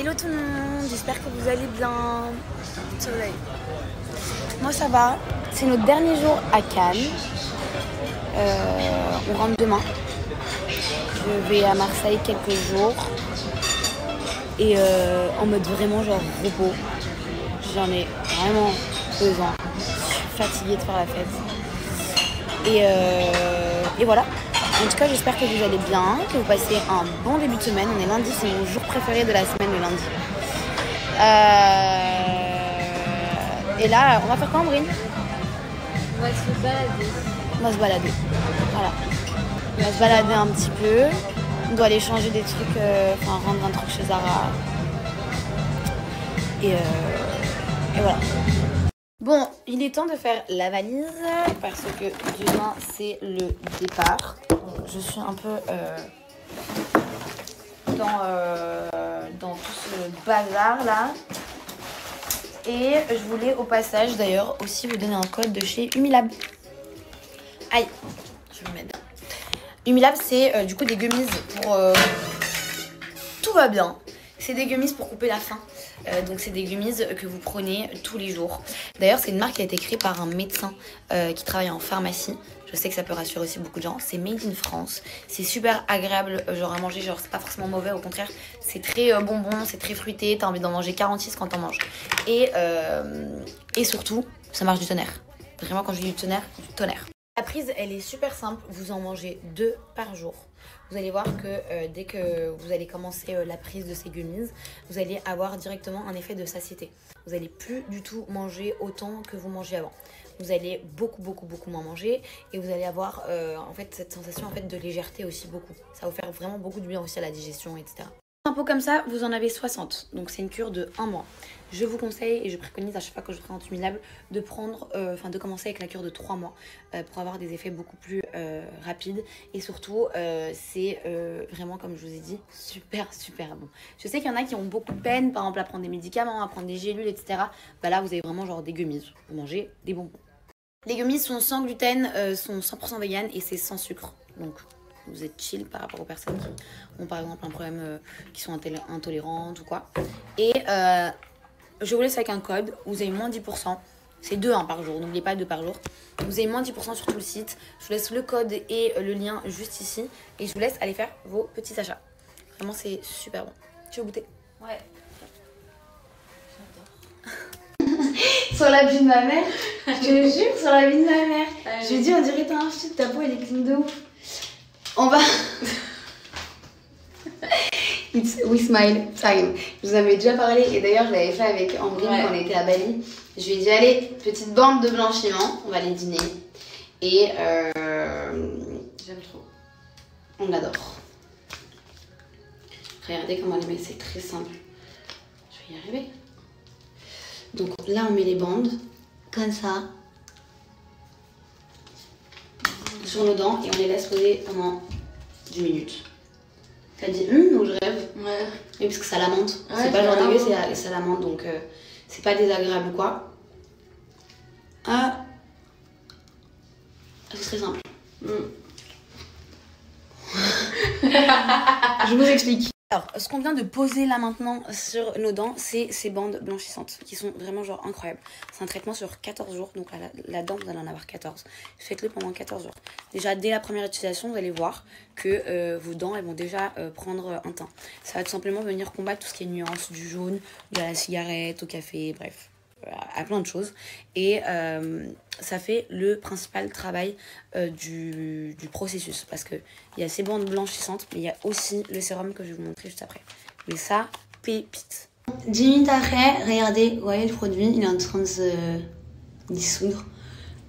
Hello tout le monde, j'espère que vous allez bien. Soleil. Moi ça va, c'est notre dernier jour à Cannes. On rentre demain. Je vais à Marseille quelques jours. Et en mode vraiment genre repos. J'en ai vraiment besoin. Je suis fatiguée de faire la fête. Et voilà. En tout cas, j'espère que vous allez bien, que vous passez un bon début de semaine. On est lundi, c'est mon jour préféré de la semaine, le lundi. Et là, on va faire quoi, Ambrine? On va se balader. On va se balader. Voilà. On va se balader un petit peu. On doit aller changer des trucs, rendre un truc chez Zara. Et voilà. Bon, il est temps de faire la valise parce que demain c'est le départ. Je suis un peu dans tout ce bazar là. Et je voulais au passage d'ailleurs aussi vous donner un code de chez Humilab. Aïe, je vais mettre. Humilab c'est du coup des gummies pour... tout va bien. C'est des gummies pour couper la faim. Donc c'est des gummies que vous prenez tous les jours. D'ailleurs c'est une marque qui a été créée par un médecin qui travaille en pharmacie. Je sais que ça peut rassurer aussi beaucoup de gens. C'est made in France. C'est super agréable genre à manger. Genre c'est pas forcément mauvais, au contraire. C'est très bonbon, c'est très fruité. T'as envie d'en manger 46 quand t'en manges. Et surtout, ça marche du tonnerre. Vraiment quand je dis du tonnerre, du tonnerre. La prise elle est super simple. Vous en mangez 2 par jour. Vous allez voir que dès que vous allez commencer la prise de ces gummies, vous allez avoir directement un effet de satiété. Vous n'allez plus du tout manger autant que vous mangez avant. Vous allez beaucoup moins manger et vous allez avoir en fait cette sensation en fait de légèreté aussi beaucoup. Ça va vous faire vraiment beaucoup de bien aussi à la digestion, etc. Un pot comme ça, vous en avez 60, donc c'est une cure de 1 mois. Je vous conseille et je préconise à chaque fois que je présente Humilab de prendre, de commencer avec la cure de 3 mois pour avoir des effets beaucoup plus rapides. Et surtout, c'est vraiment, comme je vous ai dit, super bon. Je sais qu'il y en a qui ont beaucoup de peine, par exemple à prendre des médicaments, à prendre des gélules, etc. Bah là, vous avez vraiment genre des gummies, vous mangez des bonbons. Les gummies sont sans gluten, sont 100% vegan et c'est sans sucre, donc... Vous êtes chill par rapport aux personnes qui ont par exemple un problème, qui sont intolérantes ou quoi. Et je vous laisse avec un code, vous avez moins 10%. C'est 2 par jour, n'oubliez pas 2 par jour. Vous avez moins 10% sur tout le site. Je vous laisse le code et le lien juste ici. Et je vous laisse aller faire vos petits achats. Vraiment c'est super bon. Tu veux goûter? Ouais. Sur la vie de ma mère, je te jure, sur la vie de ma mère. Je lui dis on dirait t'as un chute, ta peau elle est clean de ouf. On va... We smile time. Je vous en avais déjà parlé et d'ailleurs je l'avais fait avec Ambrine quand on était à Bali. Je lui ai dit allez, petite bande de blanchiment, on va aller dîner. Et j'aime trop. On adore. Regardez comment elle met, c'est très simple. Je vais y arriver. Donc là on met les bandes, comme ça. Sur nos dents et on les laisse poser pendant 10 minutes. T'as dit ou je rêve? Ouais. Oui, parce que ça lamente. Ouais, c'est pas genre dégueu, ça lamente donc c'est pas désagréable ou quoi. C'est très simple. Je vous explique. Alors, ce qu'on vient de poser là maintenant sur nos dents, c'est ces bandes blanchissantes qui sont vraiment genre incroyables. C'est un traitement sur 14 jours, donc la dent vous allez en avoir 14. Faites-le pendant 14 jours. Déjà, dès la première utilisation, vous allez voir que vos dents elles vont déjà prendre un teint. Ça va tout simplement venir combattre tout ce qui est nuance du jaune, de la cigarette, au café, bref. À plein de choses et ça fait le principal travail du processus parce que il y a ces bandes blanchissantes mais il y a aussi le sérum que je vais vous montrer juste après, mais ça pépite. 10 minutes après, regardez, vous voyez le produit il est en train de se dissoudre.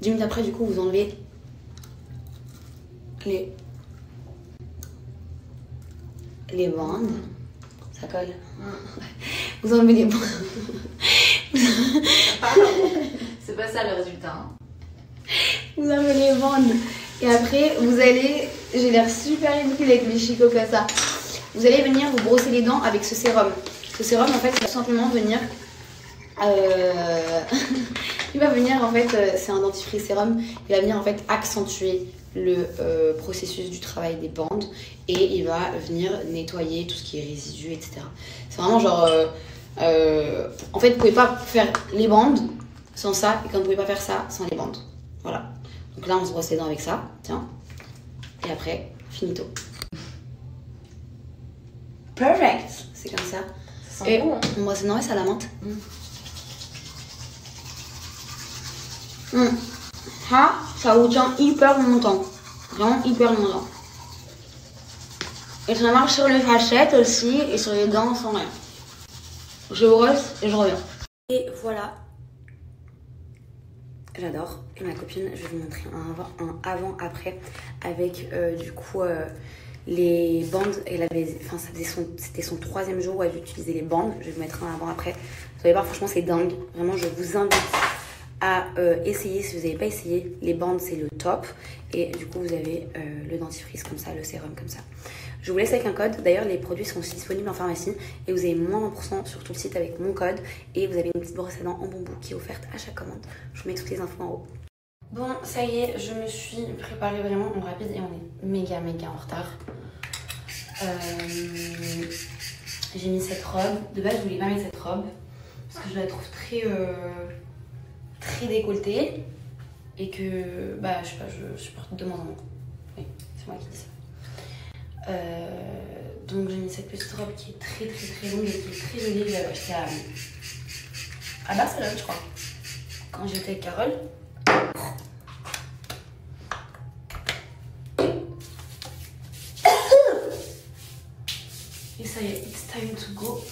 10 minutes après du coup vous enlevez les bandes, ça colle. Vous enlevez les bandes. C'est pas ça le résultat. Hein. Vous enlevez les bandes et après vous allez, j'ai l'air super ridicule avec mes chicots comme ça. Vous allez venir vous brosser les dents avec ce sérum. Ce sérum en fait il va tout simplement venir, il va venir en fait, c'est un dentifrice sérum, il va venir en fait accentuer le processus du travail des bandes et il va venir nettoyer tout ce qui est résidus, etc. C'est vraiment genre... en fait, vous pouvez pas faire les bandes sans ça et comme vous pouvez pas faire ça sans les bandes. Voilà. Donc là, on se brosse les dents avec ça. Tiens. Et après, finito. Perfect. C'est comme ça. Ça sent bon, hein. On brosse les dents et ça la menthe. Ça vous tient hyper longtemps. Vraiment hyper longtemps. Et ça marche sur les facettes aussi et sur les dents sans rien. Je brosse et je reviens. Et voilà. J'adore. Et ma copine, je vais vous montrer un avant-après avec du coup les bandes. Elle avait, enfin, c'était son 3e jour où elle utilisait les bandes. Je vais vous mettre un avant-après. Vous allez voir, franchement, c'est dingue. Vraiment, je vous invite à essayer si vous n'avez pas essayé. Les bandes, c'est le top. Et du coup, vous avez le dentifrice comme ça, le sérum comme ça. Je vous laisse avec un code. D'ailleurs, les produits sont aussi disponibles en pharmacie. Et vous avez moins 20% sur tout le site avec mon code. Et vous avez une petite brosse à dents en bambou qui est offerte à chaque commande. Je vous mets toutes les infos en haut. Bon, ça y est, je me suis préparée vraiment en rapide et on est méga en retard. J'ai mis cette robe. De base, je voulais pas mettre cette robe parce que je la trouve très décolletée et que, bah, je sais pas, je supporte de moins en moins. Oui, c'est moi qui dis ça. Donc j'ai mis cette petite robe qui est très longue et qui est très jolie. Je l'avais achetée à Barcelone, je crois, quand j'étais avec Carole. Et ça y est, it's time to go.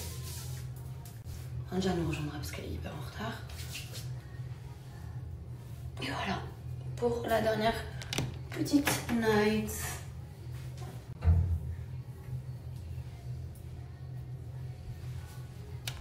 Anja nous rejoindra parce qu'elle est hyper en retard. Et voilà, pour la dernière petite night.